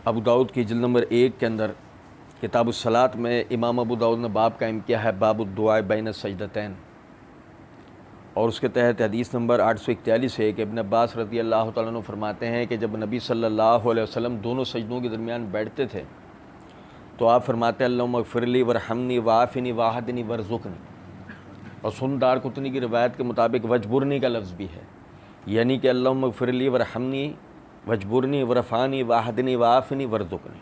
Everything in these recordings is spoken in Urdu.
ابو داؤد کی جلد نمبر 1 کے اندر کتاب الصلاۃ میں امام ابو داؤد نے باب قائم کیا ہے باب الدعاء بین السجدتین، اور اس کے تحت حدیث نمبر 841 ہے کہ ابن عباس رضی اللہ تعالیٰ عنہ فرماتے ہیں کہ جب نبی صلی اللہ علیہ وسلم دونوں سجدوں کے درمیان بیٹھتے تھے تو آپ فرماتے ہیں اللہم اغفر لی ورحمنی وعافنی واہدنی ورزقنی، اور سن دارقطنی کی روایت کے مطابق وجبرنی کا لفظ بھی ہے، یعنی کہ اللہم اغفر لی ورحمنی وجبرنی ورفانی واہدنی وعافنی ورزقنی۔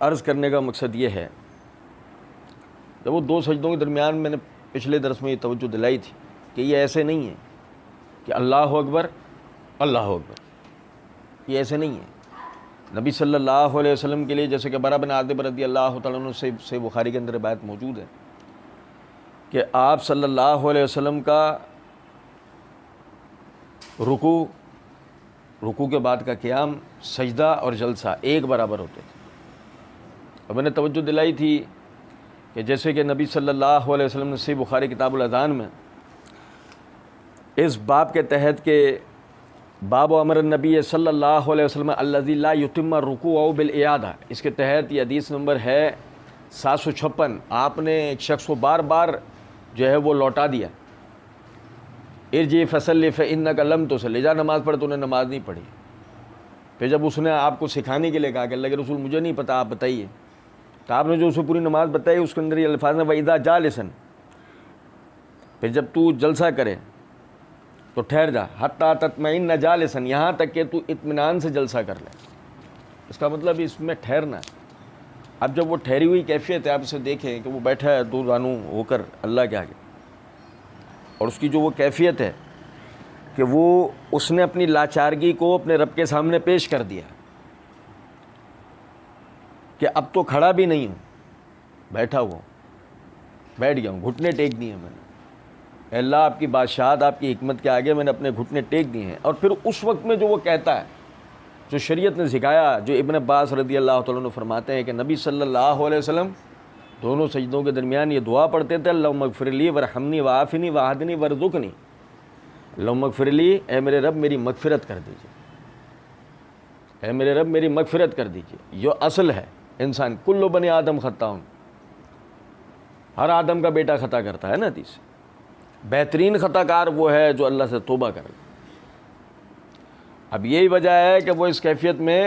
عرض کرنے کا مقصد یہ ہے، جب وہ دو سجدوں کے درمیان میں نے پچھلے درس میں یہ توجہ دلائی تھی کہ یہ ایسے نہیں ہے کہ اللہ اکبر اللہ اکبر، یہ ایسے نہیں ہے۔ نبی صلی اللہ علیہ وسلم کے لیے جیسے کہ برا بن عازب رضی اللہ تعالیٰ عنہ سے بخاری کے اندر روایت موجود ہے کہ آپ صلی اللہ علیہ وسلم کا رکوع کے بعد کا قیام، سجدہ اور جلسہ ایک برابر ہوتے تھے۔ اور میں نے توجہ دلائی تھی کہ جیسے کہ نبی صلی اللہ علیہ وسلم نے صحیح بخاری کتاب الاذان میں اس باب کے تحت کہ باب امر النبی صلی اللہ علیہ وسلم الذی لا یتم الرکوع بالاعادہ، اس کے تحت یہ حدیث نمبر ہے 756، آپ نے ایک شخص کو بار بار جو ہے وہ لوٹا دیا، ارجع فصلی فانک لم تصلی، جا نماز پڑھ، تو نے نماز نہیں پڑھی۔ پھر جب اس نے آپ کو سکھانے کے لیے کہا کہ اللہ کے رسول مجھے نہیں پتہ، آپ بتائیے، تو آپ نے جو اسے پوری نماز بتائی اس کے اندر یہ الفاظ ہیں وَإِذَا جَالِسًا، پھر جب تو جلسہ کرے تو ٹھہر جا، حَتَّى تَطْمَئِنَّ جَالِسًا، یہاں تک کہ تو اطمینان سے جلسہ کر لے۔ اس کا مطلب اس میں ٹھہرنا ہے۔ اب جب وہ ٹھہری ہوئی کیفیت ہے، آپ اسے دیکھیں کہ وہ بیٹھا ہے دو زانو ہو کر اللہ کے آگے، اور اس کی جو وہ کیفیت ہے کہ وہ اس نے اپنی لاچارگی کو اپنے رب کے سامنے پیش کر دیا کہ اب تو کھڑا بھی نہیں ہوں، بیٹھا ہوا ہوں، بیٹھ گیا ہوں، گھٹنے ٹیک دیے ہیں میں نے، اے اللہ آپ کی بادشاہت، آپ کی حکمت کے آگے میں نے اپنے گھٹنے ٹیک دیے ہیں۔ اور پھر اس وقت میں جو وہ کہتا ہے، جو شریعت نے سکھایا، جو ابن عباس رضی اللہ تعالیٰ عنہ فرماتے ہیں کہ نبی صلی اللہ علیہ وسلم دونوں سجدوں کے درمیان یہ دعا پڑھتے تھے اللہم اغفر لی ورحمنی وعافنی واہدنی ورزقنی، اللہم اغفر لی، اے میرے رب میری مغفرت کر دیجیے، اے میرے رب میری مغفرت کر دیجیے۔ یہ اصل ہے انسان، کل بنی آدم خطاؤن، ہر آدم کا بیٹا خطا کرتا ہے نا حدیث۔ بہترین خطا کار وہ ہے جو اللہ سے توبہ کر لے۔ اب یہی وجہ ہے کہ وہ اس کیفیت میں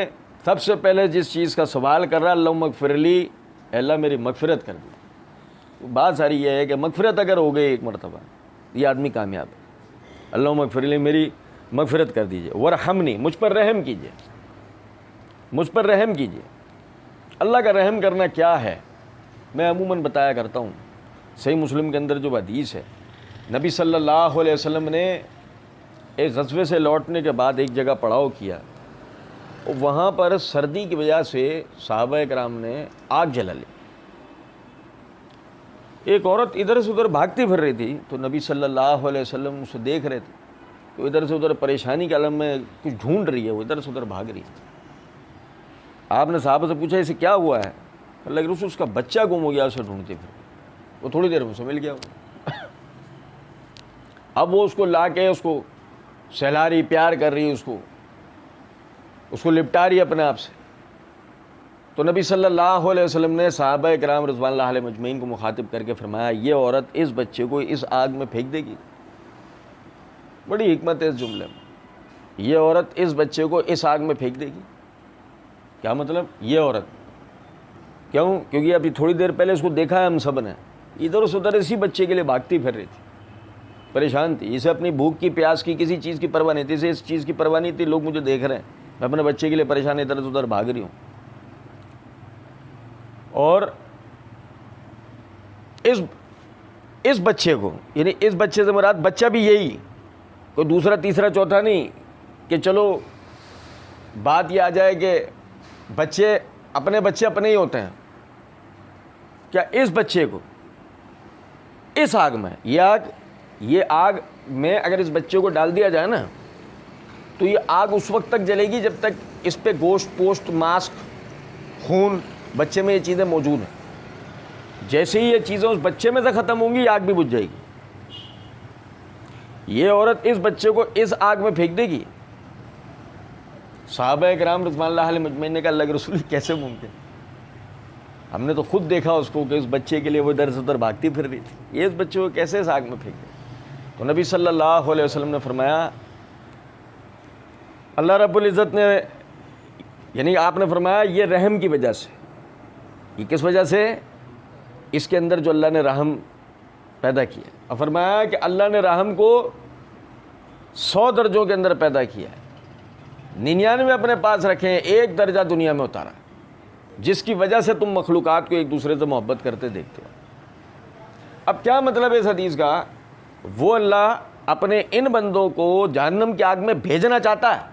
سب سے پہلے جس چیز کا سوال کر رہا ہے اللہم اغفر لی، اے اللہ میری مغفرت کر دی۔ بات ساری یہ ہے کہ مغفرت اگر ہو گئی ایک مرتبہ، یہ آدمی کامیاب ہے۔ اللہم اغفر لی، میری مغفرت کر دیجئے، ورحمنی، مجھ پر رحم کیجئے، مجھ پر رحم کیجئے۔ اللہ کا رحم کرنا کیا ہے؟ میں عموماً بتایا کرتا ہوں، صحیح مسلم کے اندر جو حدیث ہے، نبی صلی اللہ علیہ وسلم نے ایک غزوے سے لوٹنے کے بعد ایک جگہ پڑاؤ کیا، وہاں پر سردی کی وجہ سے صحابہ کرام نے آگ جلا لی۔ ایک عورت ادھر سے ادھر بھاگتی پھر رہی تھی، تو نبی صلی اللہ علیہ وسلم اسے دیکھ رہے تھے کہ ادھر سے ادھر پریشانی کے عالم میں کچھ ڈھونڈ رہی ہے، وہ ادھر سے ادھر بھاگ رہی ہے۔ آپ نے صحابہ سے پوچھا اسے کیا ہوا ہے؟ اللہ کے رسول اس کا بچہ گم ہو گیا، اسے ڈھونڈتے پھر، وہ تھوڑی دیر میں اسے مل گیا۔ اب وہ اس کو لا کے اس کو سہلا رہی، پیار کر رہی، اس کو لپٹا رہی اپنے آپ سے۔ تو نبی صلی اللہ علیہ وسلم نے صحابہ کرام رضوان اللہ علیہ مجمعین کو مخاطب کر کے فرمایا یہ عورت اس بچے کو اس آگ میں پھینک دے گی۔ بڑی حکمت ہے اس جملے میں، یہ عورت اس بچے کو اس آگ میں پھینک دے گی۔ کیا مطلب؟ یہ عورت کیوں؟ کیونکہ ابھی تھوڑی دیر پہلے اس کو دیکھا ہے ہم سب نے، ادھر سے ادھر اسی بچے کے لیے بھاگتی پھر رہی تھی، پریشان تھی، اسے اپنی بھوک کی، پیاس کی، کسی چیز کی پرواہ نہیں تھی، اسے اس چیز کی پرواہ نہیں تھی لوگ مجھے دیکھ رہے ہیں، میں اپنے بچے کے لیے پریشان ادھر سے ادھر بھاگ رہی ہوں۔ اور اس بچے کو، یعنی اس بچے سے مراد بچہ بھی یہی، کوئی دوسرا تیسرا چوتھا نہیں کہ چلو بات یہ آ جائے کہ بچے اپنے ہی ہوتے ہیں، کیا اس بچے کو اس آگ میں، یہ آگ میں اگر اس بچے کو ڈال دیا جائے نا تو یہ آگ اس وقت تک جلے گی جب تک اس پہ گوشت پوشت ماسک خون، بچے میں یہ چیزیں موجود ہیں۔ جیسے ہی یہ چیزیں اس بچے میں سے ختم ہوں گی یہ آگ بھی بجھ جائے گی۔ یہ عورت اس بچے کو اس آگ میں پھینک دے گی صحابہ کرام رضوان اللہ علیہم اجمعین نے کہا اللہ کے رسول کیسے ممکن؟ ہم نے تو خود دیکھا اس کو کہ اس بچے کے لیے وہ ادھر سے ادھر بھاگتی پھر رہی تھی، یہ اس بچے کو کیسے اس آگ میں پھینک دے؟ تو نبی صلی اللہ علیہ وسلم نے فرمایا، اللہ رب العزت نے، یعنی آپ نے فرمایا یہ رحم کی وجہ سے، یہ کس وجہ سے؟ اس کے اندر جو اللہ نے رحم پیدا کیا، اور فرمایا کہ اللہ نے رحم کو 100 درجوں کے اندر پیدا کیا ہے، 99 اپنے پاس رکھے ہیں، 1 درجہ دنیا میں اتارا، جس کی وجہ سے تم مخلوقات کو ایک دوسرے سے محبت کرتے دیکھتے ہو۔ اب کیا مطلب ہے اس حدیث کا؟ وہ اللہ اپنے ان بندوں کو جہنم کی آگ میں بھیجنا چاہتا ہے،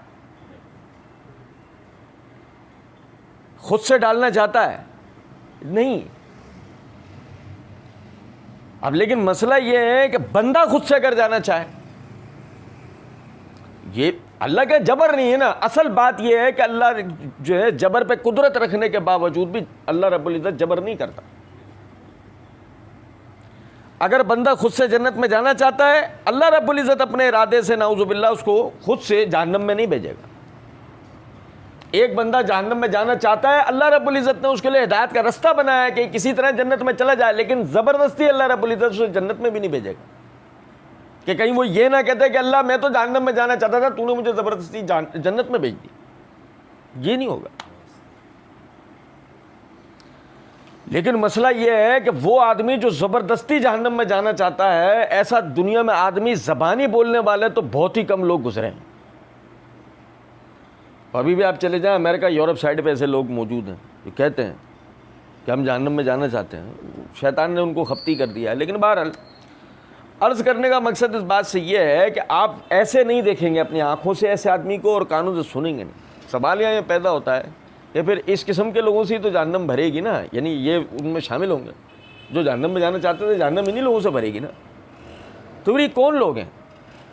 خود سے ڈالنا چاہتا ہے؟ نہیں۔ اب لیکن مسئلہ یہ ہے کہ بندہ خود سے اگر جانا چاہے، یہ اللہ کا جبر نہیں ہے نا، اصل بات یہ ہے کہ اللہ جو ہے جبر پہ قدرت رکھنے کے باوجود بھی اللہ رب العزت جبر نہیں کرتا۔ اگر بندہ خود سے جنت میں جانا چاہتا ہے، اللہ رب العزت اپنے ارادے سے نعوذ باللہ اس کو خود سے جہنم میں نہیں بھیجے گا۔ ایک بندہ جہنم میں جانا چاہتا ہے، اللہ رب العزت نے اس کے لیے ہدایت کا رستہ بنایا ہے کہ کسی طرح جنت میں چلا جائے، لیکن زبردستی اللہ رب العزت اسے جنت میں بھی نہیں بھیجے گا کہ کہیں وہ یہ نہ کہتے کہ اللہ میں تو جہنم میں جانا چاہتا تھا، تو نے مجھے زبردستی جنت میں بھیج دی، یہ نہیں ہوگا۔ لیکن مسئلہ یہ ہے کہ وہ آدمی جو زبردستی جہنم میں جانا چاہتا ہے، ایسا دنیا میں آدمی زبانی بولنے والے تو بہت ہی کم لوگ گزرے ہیں۔ ابھی بھی آپ چلے جائیں امریکہ، یورپ سائڈ پہ ایسے لوگ موجود ہیں جو کہتے ہیں کہ ہم جہنم میں جانا چاہتے ہیں، شیطان نے ان کو خپتی کر دیا ہے۔ لیکن بہرحال عرض کرنے کا مقصد اس بات سے یہ ہے کہ آپ ایسے نہیں دیکھیں گے اپنی آنکھوں سے ایسے آدمی کو اور کانوں سے سنیں گے نہیں۔ سوال یہاں یہ پیدا ہوتا ہے کہ پھر اس قسم کے لوگوں سے تو جہنم بھرے گی نا، یعنی یہ ان میں شامل ہوں گے جو جہنم میں جانا چاہتے تھے، جہنم انہی لوگوں سے بھرے گی نا۔ تو پھر یہ کون لوگ ہیں؟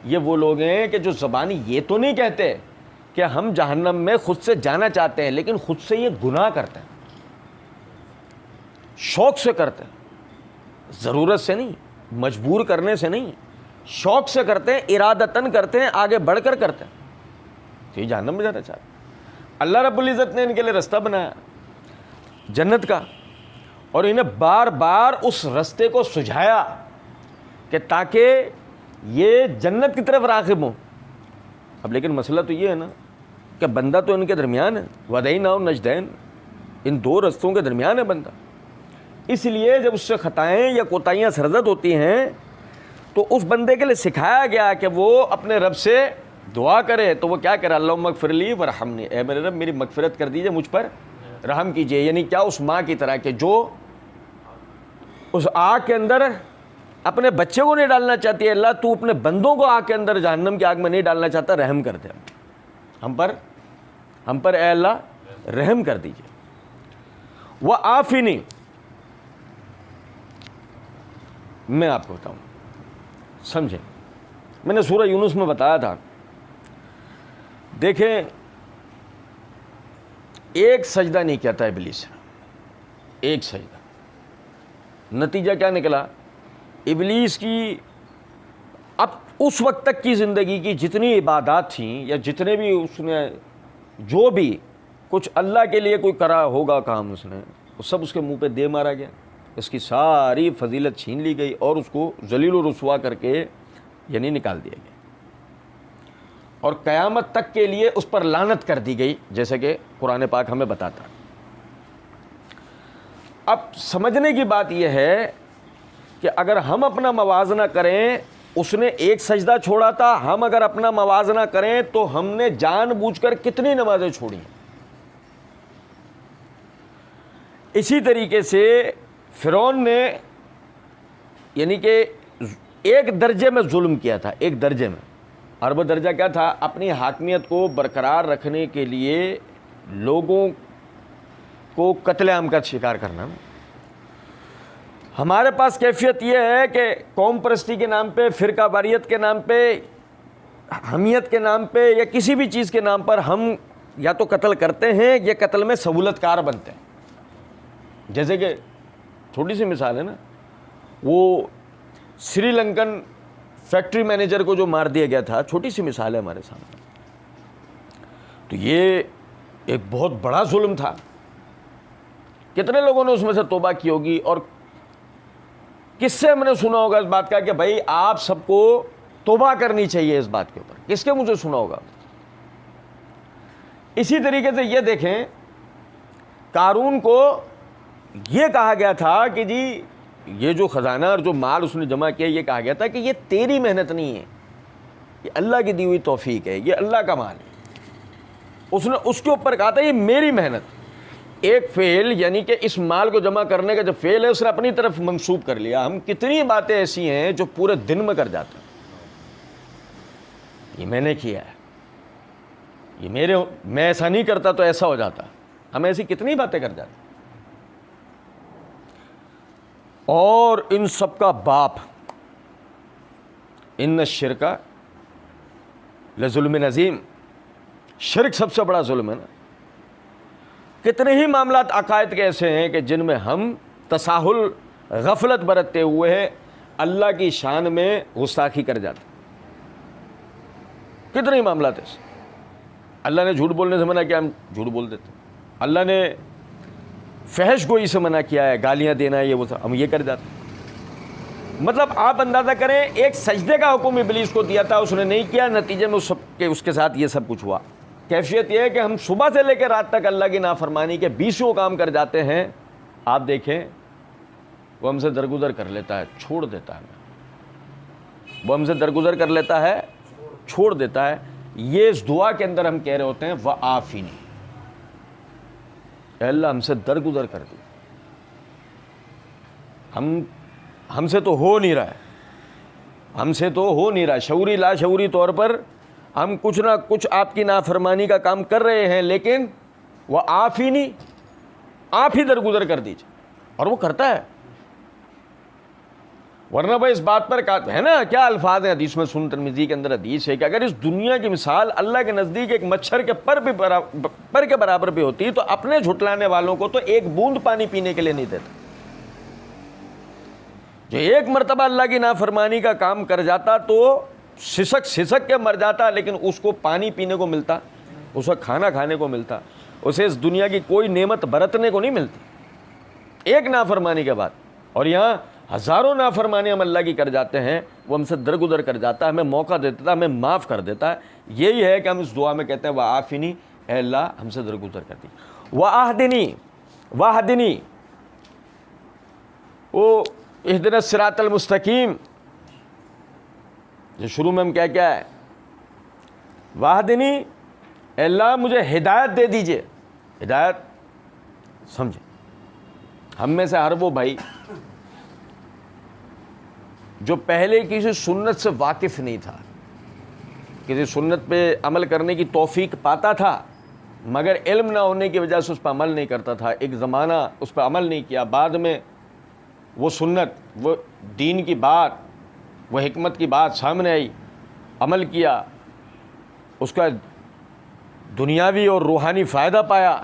یہ وہ لوگ ہیں کہ جو زبانی یہ تو نہیں کہتے کہ ہم جہنم میں خود سے جانا چاہتے ہیں، لیکن خود سے یہ گناہ کرتے ہیں، شوق سے کرتے ہیں، ضرورت سے نہیں، مجبور کرنے سے نہیں، شوق سے کرتے ہیں، ارادتاً کرتے ہیں، آگے بڑھ کر کرتے ہیں، تو یہ جہنم میں جانا چاہتے ہیں۔ اللہ رب العزت نے ان کے لیے رستہ بنایا جنت کا، اور انہیں بار بار اس رستے کو سجھایا کہ تاکہ یہ جنت کی طرف راغب ہوں۔ اب لیکن مسئلہ تو یہ ہے نا کہ بندہ تو ان کے درمیان ہے، وَدَيْنَا النَّجْدَيْن، ان دو رستوں کے درمیان ہے بندہ۔ اس لیے جب اس سے خطائیں یا کوتاہیاں سرزد ہوتی ہیں تو اس بندے کے لیے سکھایا گیا کہ وہ اپنے رب سے دعا کرے، تو وہ کیا کرے؟ اللہم اغفر لی ورحمنی، اے میرے رب میری مغفرت کر دیجئے، مجھ پر رحم کیجئے۔ یعنی کیا؟ اس ماں کی طرح کہ جو اس آگ کے اندر اپنے بچے کو نہیں ڈالنا چاہتی ہے، اللہ تو اپنے بندوں کو آگ کے اندر جہنم کی آگ میں نہیں ڈالنا چاہتا، رحم کر دے ہم پر اے اللہ رحم کر دیجئے۔ وَعَافِنِي، میں آپ کو بتاؤں، سمجھیں، میں نے سورہ یونس میں بتایا تھا، دیکھیں ایک سجدہ نہیں کیا تھا ابلیس نے، ایک سجدہ، نتیجہ کیا نکلا؟ ابلیس کی اب اس وقت تک کی زندگی کی جتنی عبادات تھیں یا جتنے بھی اس نے جو بھی کچھ اللہ کے لیے کوئی کرا ہوگا کام، اس نے وہ سب اس کے منہ پہ دے مارا گیا، اس کی ساری فضیلت چھین لی گئی اور اس کو ذلیل و رسوا کر کے یعنی نکال دیا گیا، اور قیامت تک کے لیے اس پر لعنت کر دی گئی، جیسے کہ قرآن پاک ہمیں بتاتا۔ اب سمجھنے کی بات یہ ہے کہ اگر ہم اپنا موازنہ کریں، اس نے ایک سجدہ چھوڑا تھا، ہم اگر اپنا موازنہ کریں تو ہم نے جان بوجھ کر کتنی نمازیں چھوڑی ہیں۔ اسی طریقے سے فرعون نے یعنی کہ ایک درجے میں ظلم کیا تھا، ایک درجے میں، اور وہ درجہ کیا تھا؟ اپنی حاکمیت کو برقرار رکھنے کے لیے لوگوں کو قتل عام کا شکار کرنا۔ ہمارے پاس کیفیت یہ ہے کہ قوم پرستی کے نام پہ، فرقہ واریت کے نام پہ، حمیت کے نام پہ یا کسی بھی چیز کے نام پر ہم یا تو قتل کرتے ہیں یا قتل میں سہولت کار بنتے ہیں۔ جیسے کہ چھوٹی سی مثال ہے نا، وہ سری لنکن فیکٹری مینیجر کو جو مار دیا گیا تھا، چھوٹی سی مثال ہے ہمارے سامنے، تو یہ ایک بہت بڑا ظلم تھا. کتنے لوگوں نے اس میں سے توبہ کی ہوگی, اور کس سے ہم نے سنا ہوگا اس بات کا کہ بھائی آپ سب کو توبہ کرنی چاہیے اس بات کے اوپر؟ کس کے مجھے سنا ہوگا؟ اسی طریقے سے یہ دیکھیں, قارون کو یہ کہا گیا تھا کہ جی یہ جو خزانہ اور جو مال اس نے جمع کیا, یہ کہا گیا تھا کہ یہ تیری محنت نہیں ہے, یہ اللہ کی دی ہوئی توفیق ہے, یہ اللہ کا مال ہے. اس نے اس کے اوپر کہا تھا یہ میری محنت. ایک فعل یعنی کہ اس مال کو جمع کرنے کا جو فعل ہے اس نے اپنی طرف منسوب کر لیا. ہم کتنی باتیں ایسی ہیں جو پورے دن میں کر جاتے ہیں, یہ میں نے کیا ہے, یہ میں ایسا نہیں کرتا تو ایسا ہو جاتا. ہم ایسی کتنی باتیں کر جاتے ہیں. اور ان سب کا باپ ان الشرک لظلم عظیم, شرک سب سے بڑا ظلم ہے نا. کتنے ہی معاملات عقائد کے ایسے ہیں کہ جن میں ہم تساہل غفلت برتتے ہوئے اللہ کی شان میں گستاخی کر جاتے. کتنے ہی معاملات ایسے. اللہ نے جھوٹ بولنے سے منع کیا, ہم جھوٹ بول دیتے. اللہ نے فحش گوئی سے منع کیا ہے, گالیاں دینا ہے, یہ وہ ہم یہ کر جاتے. مطلب آپ اندازہ کریں, ایک سجدے کا حکم ابلیس کو دیا تھا, اس نے نہیں کیا, نتیجے میں اس کے ساتھ یہ سب کچھ ہوا. کیفیت یہ ہے کہ ہم صبح سے لے کے رات تک اللہ کی نافرمانی کے 20 کام کر جاتے ہیں. آپ دیکھیں وہ ہم سے درگزر کر لیتا ہے, چھوڑ دیتا ہے. وہ ہم سے درگزر کر لیتا ہے, چھوڑ دیتا ہے. یہ اس دعا کے اندر ہم کہہ رہے ہوتے ہیں وَعَافِنِی, اے اللہ ہم سے درگزر کر دی. ہم سے تو ہو نہیں رہا ہے, ہم سے تو ہو نہیں رہا. شعوری لا شعوری طور پر ہم کچھ نہ کچھ آپ کی نافرمانی کا کام کر رہے ہیں, لیکن وہ عافینی, آپ ہی درگزر کر دیجیے. اور وہ کرتا ہے. ورنہ بھائی اس بات پر ہے نا, کیا الفاظ ہیں حدیث میں, سنن ترمذی کے اندر حدیث ہے کہ اگر اس دنیا کی مثال اللہ کے نزدیک ایک مچھر کے پر کے برابر بھی ہوتی تو اپنے جھٹلانے والوں کو تو ایک بوند پانی پینے کے لیے نہیں دیتا. جو ایک مرتبہ اللہ کی نافرمانی کا کام کر جاتا تو سسک کے مر جاتا, لیکن اس کو پانی پینے کو ملتا, اسے کھانا کھانے کو ملتا, اسے اس دنیا کی کوئی نعمت برتنے کو نہیں ملتی ایک نافرمانی کے بعد. اور یہاں ہزاروں نافرمانی ہم اللہ کی کر جاتے ہیں, وہ ہم سے درگزر کر جاتا ہے, ہمیں موقع دیتا ہے, ہمیں معاف کر دیتا ہے. یہی ہے کہ ہم اس دعا میں کہتے ہیں وَعَافِنِی, اے اللہ ہم سے درگزر کر دی. وَاهْدِنِی, وہ اهدنا الصراط المستقیم, جو شروع میں ہم کیا ہے, وَاهْدِنِی, اے اللہ مجھے ہدایت دے دیجئے. ہدایت سمجھے, ہم میں سے ہر وہ بھائی جو پہلے کسی سنت سے واقف نہیں تھا, کسی سنت پہ عمل کرنے کی توفیق پاتا تھا, مگر علم نہ ہونے کی وجہ سے اس پہ عمل نہیں کرتا تھا, ایک زمانہ اس پہ عمل نہیں کیا, بعد میں وہ سنت, وہ دین کی بات, وہ حکمت کی بات سامنے آئی, عمل کیا, اس کا دنیاوی اور روحانی فائدہ پایا,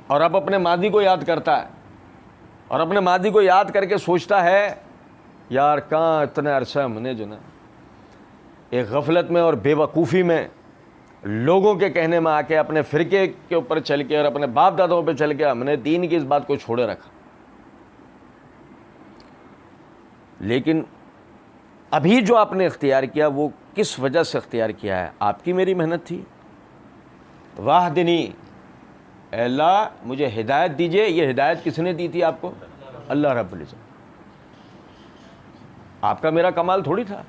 اور اب اپنے ماضی کو یاد کرتا ہے, اور اپنے ماضی کو یاد کر کے سوچتا ہے یار کہاں اتنے عرصہ ہم نے جو نا ایک غفلت میں اور بے وقوفی میں لوگوں کے کہنے میں آ کے, اپنے فرقے کے اوپر چل کے اور اپنے باپ دادوں پہ چل کے ہم نے دین کی اس بات کو چھوڑے رکھا. لیکن ابھی جو آپ نے اختیار کیا وہ کس وجہ سے اختیار کیا ہے؟ آپ کی میری محنت تھی. وَاهْدِنِی, اے اللہ مجھے ہدایت دیجئے. یہ ہدایت کس نے دی تھی آپ کو؟ اللہ رب العزت. آپ کا میرا کمال تھوڑی تھا.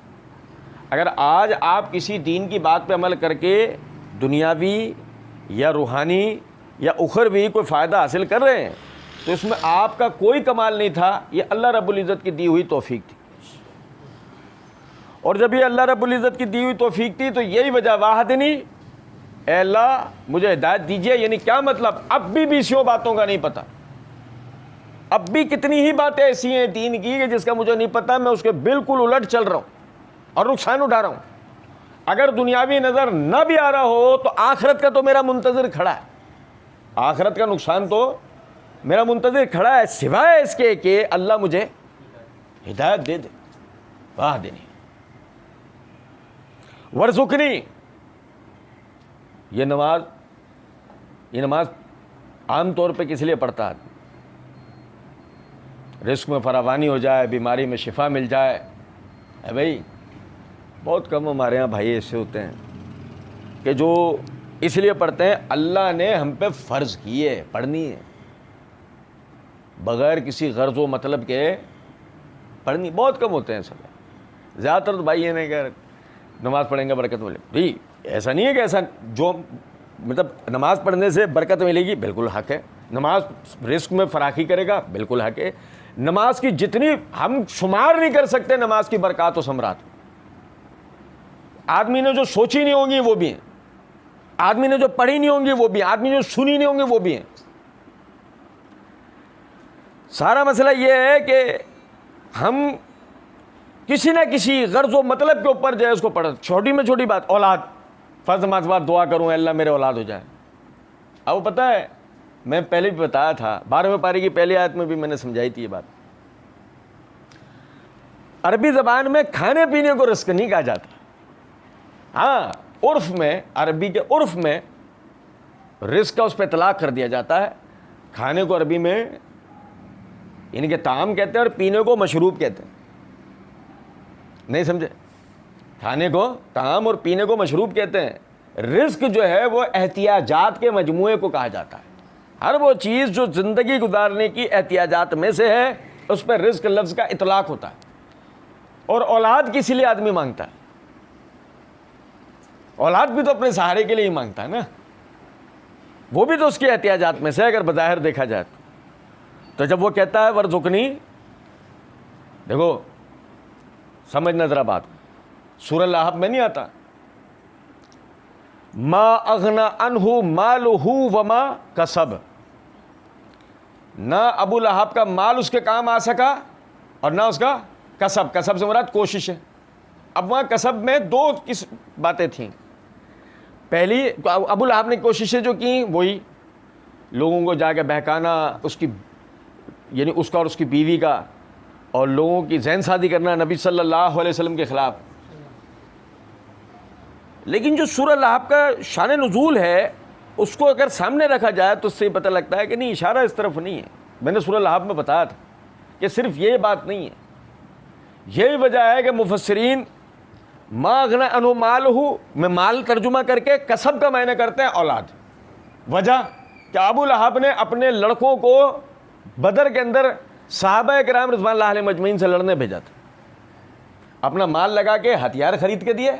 اگر آج آپ کسی دین کی بات پہ عمل کر کے دنیاوی یا روحانی یا اخروی کوئی فائدہ حاصل کر رہے ہیں تو اس میں آپ کا کوئی کمال نہیں تھا, یہ اللہ رب العزت کی دی ہوئی توفیق تھی. اور جب یہ اللہ رب العزت کی دی ہوئی توفیق تھی تو یہی وجہ وَاهْدِنِی, اے اللہ مجھے ہدایت دیجیے. یعنی کیا مطلب؟ اب بھی 20 باتوں کا نہیں پتہ, اب بھی کتنی ہی باتیں ایسی ہیں دین کی کہ جس کا مجھے نہیں پتہ, میں اس کے بالکل الٹ چل رہا ہوں اور نقصان اٹھا رہا ہوں. اگر دنیاوی نظر نہ بھی آ رہا ہو تو آخرت کا تو میرا منتظر کھڑا ہے, آخرت کا نقصان تو میرا منتظر کھڑا ہے, سوائے اس کے کہ اللہ مجھے ہدایت دے دے. وَاهْدِنِی وَارْزُقْنِی, یہ نماز یہ نماز عام طور پہ کس لیے پڑھتا ہے؟ رزق میں فراوانی ہو جائے، بیماری میں شفا مل جائے. ہے بھائی، بہت کم ہمارے ہاں بھائی ایسے ہوتے ہیں کہ جو اس لیے پڑھتے ہیں اللہ نے ہم پہ فرض کی ہے، پڑھنی ہے، بغیر کسی غرض و مطلب کے پڑھنی. بہت کم ہوتے ہیں سب. زیادہ تر تو بھائی یہ نہیں کہ نماز پڑھیں گے برکت ملے. بھائی ایسا نہیں ہے کہ ایسا جو مطلب نماز پڑھنے سے برکت ملے گی، بالکل حق ہے. نماز رزق میں فراخی کرے گا، بالکل حق ہے. نماز کی جتنی ہم شمار نہیں کر سکتے نماز کی برکات و ثمرات. آدمی نے جو سوچی نہیں ہوں گی وہ بھی ہیں، آدمی نے جو پڑھی نہیں ہوں گی وہ بھی ہیں، آدمی جو سنی نہیں ہوں گی وہ بھی ہیں. سارا مسئلہ یہ ہے کہ ہم کسی نہ کسی غرض و مطلب کے اوپر جو ہے اس کو پڑھ. چھوٹی میں چھوٹی بات، اولاد، فرض نماز بعد دعا کروں اللہ میرے اولاد ہو جائے. اب پتہ ہے میں پہلے بھی بتایا تھا، 12ویں پارے کی پہلی آیت میں بھی میں نے سمجھائی تھی یہ بات. عربی زبان میں کھانے پینے کو رزق نہیں کہا جاتا. ہاں عرف میں، عربی کے عرف میں رزق کا اس پہ اطلاق کر دیا جاتا ہے. کھانے کو عربی میں یعنی کہ طعام کہتے ہیں اور پینے کو مشروب کہتے ہیں. نہیں سمجھے؟ کھانے کو طعام اور پینے کو مشروب کہتے ہیں. رزق جو ہے وہ احتیاجات کے مجموعے کو کہا جاتا ہے. ہر وہ چیز جو زندگی گزارنے کی احتیاجات میں سے ہے اس پہ رزق لفظ کا اطلاق ہوتا ہے. اور اولاد کس لیے آدمی مانگتا ہے؟ اولاد بھی تو اپنے سہارے کے لیے ہی مانگتا ہے نا، وہ بھی تو اس کی احتیاجات میں سے اگر بظاہر دیکھا جائے تو جب وہ کہتا ہے ورزقنی، دیکھو سمجھنا ذرا بات، سورہ لہب میں نہیں آتا ما اغنا عنہ مالہ وما کسب، نہ ابو لہب کا مال اس کے کام آ سکا اور نہ اس کا کسب. کسب سے مراد کوشش ہے. اب وہاں کسب میں دو کس باتیں تھیں. پہلی ابو لہب نے کوششیں جو کی وہی لوگوں کو جا کے بہکانا، اس کی یعنی اس کا اور اس کی بیوی کا، اور لوگوں کی ذہن سازی کرنا نبی صلی اللہ علیہ وسلم کے خلاف. لیکن جو سورہ لہب کا شان نزول ہے اس کو اگر سامنے رکھا جائے تو اس سے پتہ لگتا ہے کہ نہیں، اشارہ اس طرف نہیں ہے. میں نے سورہ لہب میں بتایا تھا کہ صرف یہ بات نہیں ہے. یہی وجہ ہے کہ مفسرین ما اغنا عنہ مالہ میں مال ترجمہ کر کے کسب کا معنی کرتے ہیں اولاد. وجہ کہ ابو لہب نے اپنے لڑکوں کو بدر کے اندر صحابہ کرام رضوان اللہ علیہ مجمعین سے لڑنے بھیجا تھا. اپنا مال لگا کے ہتھیار خرید کے دیے.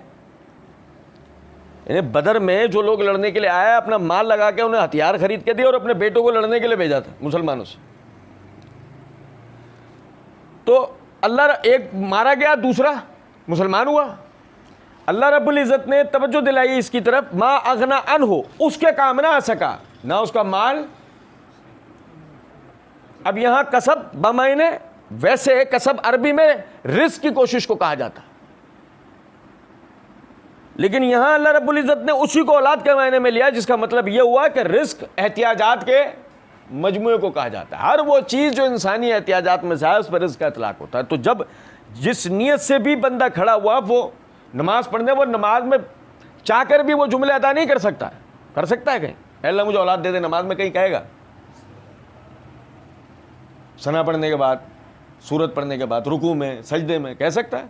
یعنی بدر میں جو لوگ لڑنے کے لیے آئے اپنا مال لگا کے انہیں ہتھیار خرید کے دیے اور اپنے بیٹوں کو لڑنے کے لیے بھیجا تھا مسلمانوں سے. تو اللہ ایک مارا گیا، دوسرا مسلمان ہوا. اللہ رب العزت نے توجہ دلائی اس کی طرف، ما اغنا عنہ، اس کے کام نہ آ سکا، نہ اس کا مال. اب یہاں کسب بمعنی، ویسے کسب عربی میں رزق کی کوشش کو کہا جاتا، لیکن یہاں اللہ رب العزت نے اسی کو اولاد کے معنی میں لیا، جس کا مطلب یہ ہوا کہ رزق احتیاجات کے مجموعے کو کہا جاتا ہے. ہر وہ چیز جو انسانی احتیاجات میں سے ہے اس پر رزق کا اطلاق ہوتا ہے. تو جب جس نیت سے بھی بندہ کھڑا ہوا وہ نماز پڑھنے، وہ نماز میں چاہ کر بھی وہ جملے ادا نہیں کر سکتا. کر سکتا ہے کہیں اے اللہ مجھے اولاد دے دے، نماز میں کہیں کہے گا؟ ثنا پڑھنے کے بعد، سورت پڑھنے کے بعد، رکوع میں، سجدے میں کہہ سکتا ہے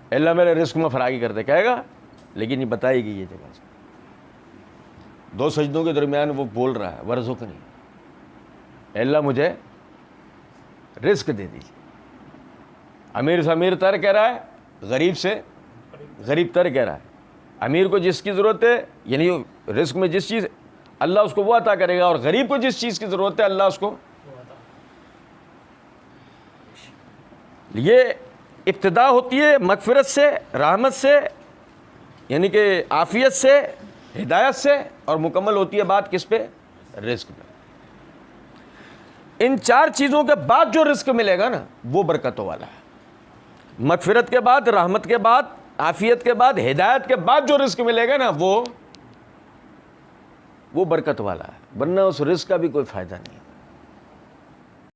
اے اللہ میرے رزق میں فراخی کر دے؟ کہے گا؟ لیکن یہ بتائے گی یہ جگہ سے دو سجدوں کے درمیان وہ بول رہا ہے ورزقنی، اے اللہ مجھے رزق دے دیجیے. امیر سے امیر تر کہہ رہا ہے، غریب سے غریب تر کہہ رہا ہے. امیر کو جس کی ضرورت ہے یعنی رزق میں جس چیز اللہ اس کو وہ عطا کرے گا، اور غریب کو جس چیز کی ضرورت ہے اللہ اس کو. یہ ابتدا ہوتی ہے مغفرت سے، رحمت سے، یعنی کہ عافیت سے، ہدایت سے، اور مکمل ہوتی ہے بات کس پہ؟ رزق پہ. ان چار چیزوں کے بعد جو رزق ملے گا نا وہ برکتوں والا ہے. مغفرت کے بعد، رحمت کے بعد، عافیت کے بعد، ہدایت کے بعد جو رزق ملے گا نا وہ برکت والا ہے، ورنہ اس رزق کا بھی کوئی فائدہ نہیں.